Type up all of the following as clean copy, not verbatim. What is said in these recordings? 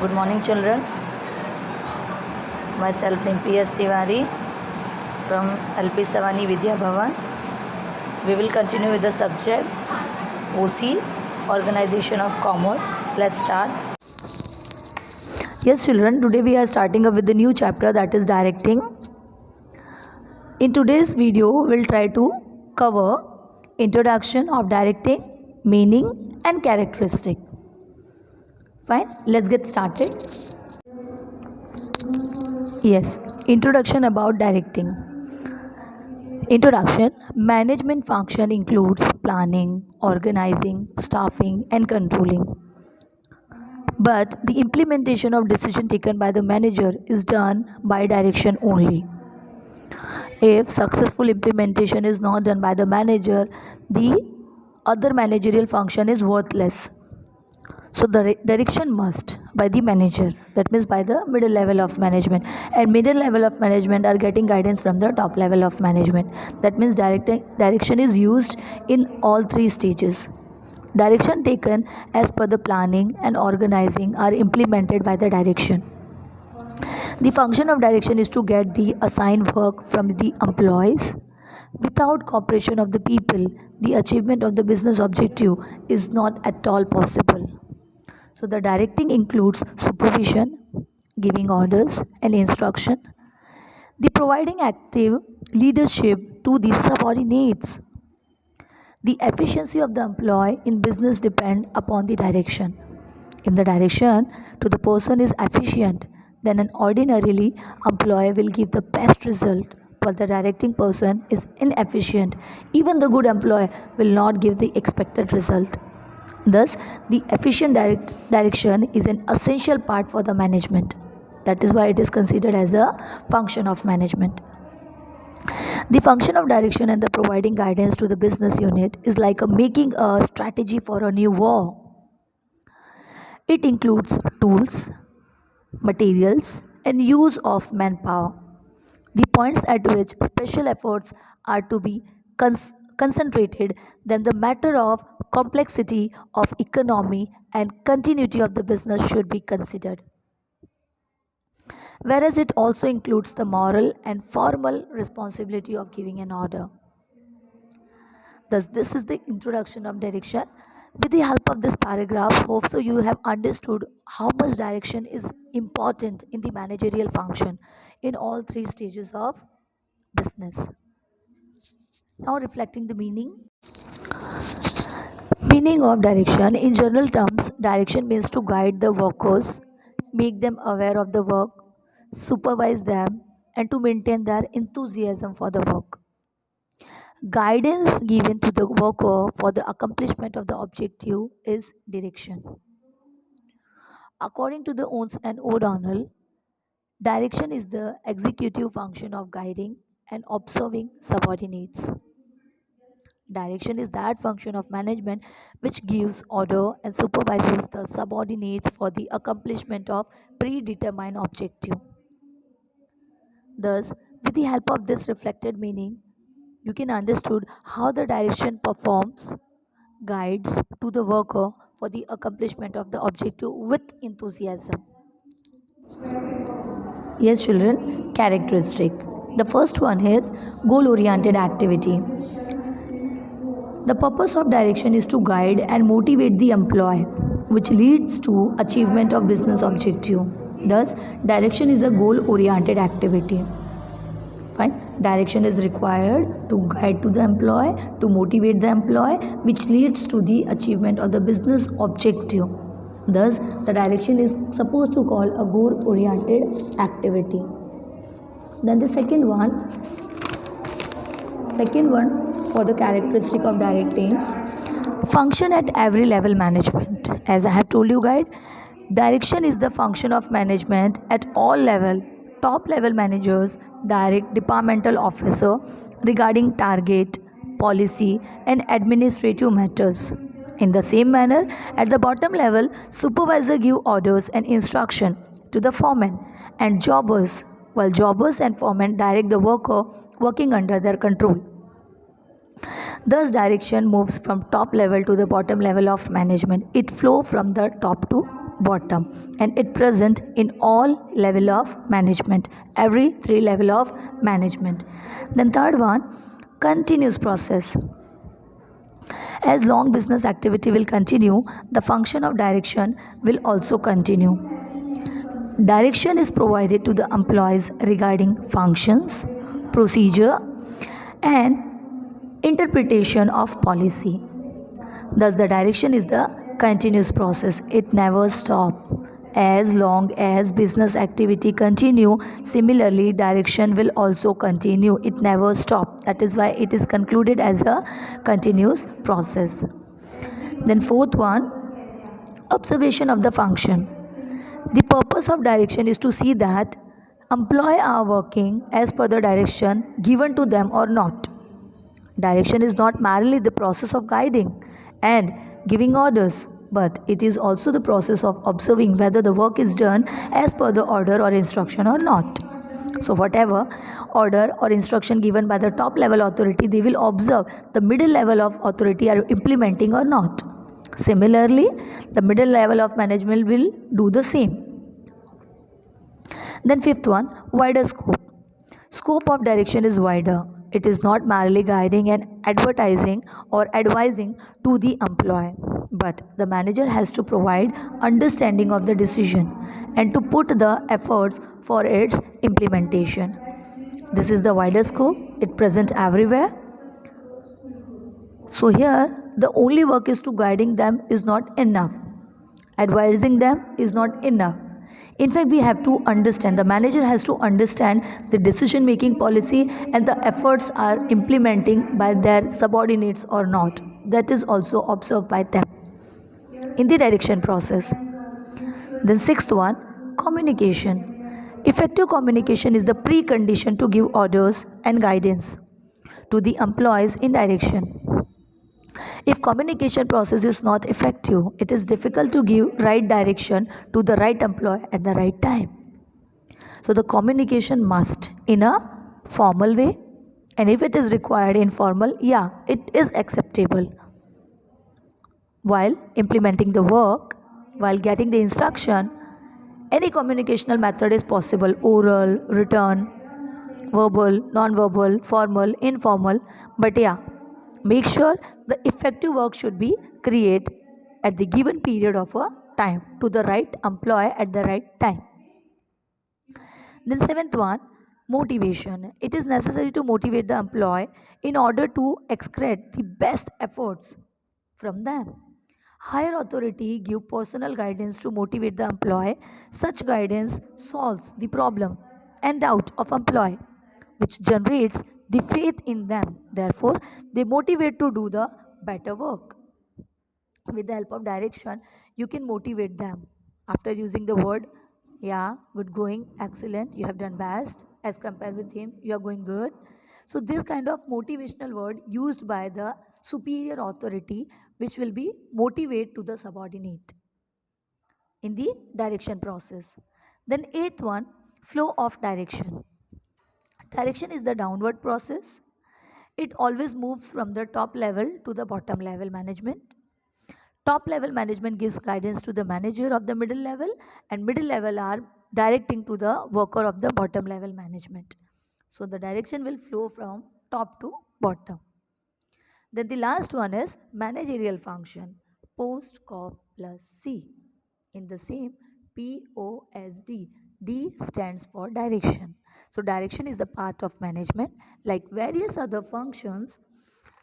Good morning, children. Myself name P.S. Tiwari from LP Savani Vidya Bhavan. We will continue with the subject OC, Organization of Commerce. Let's start. Yes, children, today we are starting up with the new chapter, that is directing. In today's video, we'll try to cover introduction of directing, meaning and characteristic. Fine, let's get started. Yes, introduction about directing. Introduction. Management function includes planning, organizing, staffing and controlling. But the implementation of decision taken by the manager is done by direction only. If successful implementation is not done by the manager, the other managerial function is worthless. So the direction must by the manager, that means by the middle level of management, and middle level of management are getting guidance from the top level of management. That means direction is used in all three stages. Direction taken as per the planning and organizing are implemented by the direction. The function of direction is to get the assigned work from the employees. Without cooperation of the people, the achievement of the business objective is not at all possible. So the directing includes supervision, giving orders and instruction, the providing active leadership to the subordinates. The efficiency of the employee in business depend upon the direction. If the direction to the person is efficient, then an ordinarily employee will give the best result. While the directing person is inefficient, even the good employee will not give the expected result. Thus, the efficient direction is an essential part for the management. That is why it is considered as a function of management. The function of direction and the providing guidance to the business unit is like making a strategy for a new war. It includes tools, materials, and use of manpower. The points at which special efforts are to be concentrated, then the matter of complexity of economy and continuity of the business should be considered. Whereas it also includes the moral and formal responsibility of giving an order. Thus, this is the introduction of direction. With the help of this paragraph, hope so you have understood how much direction is important in the managerial function in all three stages of business. Now reflecting the meaning. Meaning of direction. In general terms, direction means to guide the workers, make them aware of the work, supervise them, and to maintain their enthusiasm for the work. Guidance given to the worker for the accomplishment of the objective is direction. According to the Owens and O'Donnell, direction is the executive function of guiding and observing subordinates. Direction is that function of management which gives order and supervises the subordinates for the accomplishment of predetermined objective. Thus, with the help of this reflected meaning, you can understood how the direction performs, guides to the worker for the accomplishment of the objective with enthusiasm. Yes, children, characteristic. The first one is goal-oriented activity. The purpose of direction is to guide and motivate the employee, which leads to achievement of business objective. Thus, direction is a goal-oriented activity. Fine. Direction is required to guide to the employee, to motivate the employee, which leads to the achievement of the business objective. Thus, the direction is supposed to call a goal-oriented activity. Then the second one for the characteristic of directing, function at every level management. As I have told you guys, direction is the function of management at all level. Top level managers direct departmental officer regarding target, policy and administrative matters. In the same manner, at the bottom level, supervisor give orders and instruction to the foreman and jobbers, while jobbers and foremen direct the worker working under their control. Thus, direction moves from top level to the bottom level of management. It flows from the top to bottom, and it present in all level of management, every three level of management. Then third one, continuous process. As long business activity will continue, the function of direction will also continue. Direction is provided to the employees regarding functions, procedure, and interpretation of policy. Thus, the direction is the continuous process. It never stops. As long as business activity continue, similarly, direction will also continue. It never stops. That is why it is concluded as a continuous process. Then fourth one, observation of the function. The purpose of direction is to see that employees are working as per the direction given to them or not. Direction is not merely the process of guiding and giving orders, but it is also the process of observing whether the work is done as per the order or instruction or not. So, whatever order or instruction given by the top level authority, they will observe the middle level of authority are implementing or not. Similarly, the middle level of management will do the same. Then, fifth one, wider scope. Scope of direction is wider. It is not merely guiding and advertising or advising to the employee, but the manager has to provide understanding of the decision and to put the efforts for its implementation. This is the wider scope. It present everywhere. So here the only work is to guiding them is not enough. Advising them is not enough. In fact, we have to understand, the manager has to understand the decision making policy and the efforts are implementing by their subordinates or not. That is also observed by them in the direction process. Then sixth one, communication. Effective communication is the precondition to give orders and guidance to the employees in direction. If communication process is not effective, it is difficult to give right direction to the right employee at the right time. So the communication must in a formal way, and if it is required informal, yeah, it is acceptable. While implementing the work, while getting the instruction, any communicational method is possible: oral, written, verbal, non-verbal, formal, informal. But yeah, make sure the effective work should be created at the given period of a time to the right employee at the right time. Then seventh one, motivation. It is necessary to motivate the employee in order to extract the best efforts from them. Higher authority give personal guidance to motivate the employee. Such guidance solves the problem and doubt of employee, which generates the faith in them. Therefore, they motivate to do the better work. With the help of direction, you can motivate them. After using the word, yeah, good going, excellent, you have done best, as compared with him, you are going good. So, this kind of motivational word used by the superior authority, which will be motivate to the subordinate in the direction process. Then, eighth one, flow of direction. Direction is the downward process. It always moves from the top level to the bottom level management. Top level management gives guidance to the manager of the middle level, and middle level are directing to the worker of the bottom level management. So the direction will flow from top to bottom. Then the last one is managerial function, post cop plus C. In the same POSD, D stands for direction. So direction is the part of management like various other functions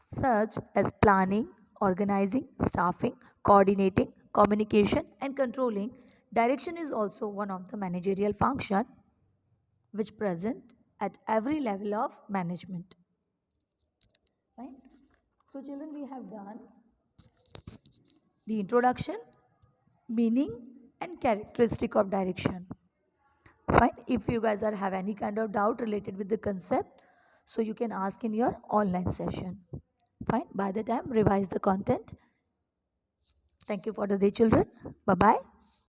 such as planning, organizing, staffing, coordinating, communication and controlling. Direction is also one of the managerial function which present at every level of management. Fine. So children, we have done the introduction, meaning and characteristic of direction. Fine. If you guys have any kind of doubt related with the concept, so you can ask in your online session. Fine. By the time, revise the content. Thank you for the day, children. Bye bye.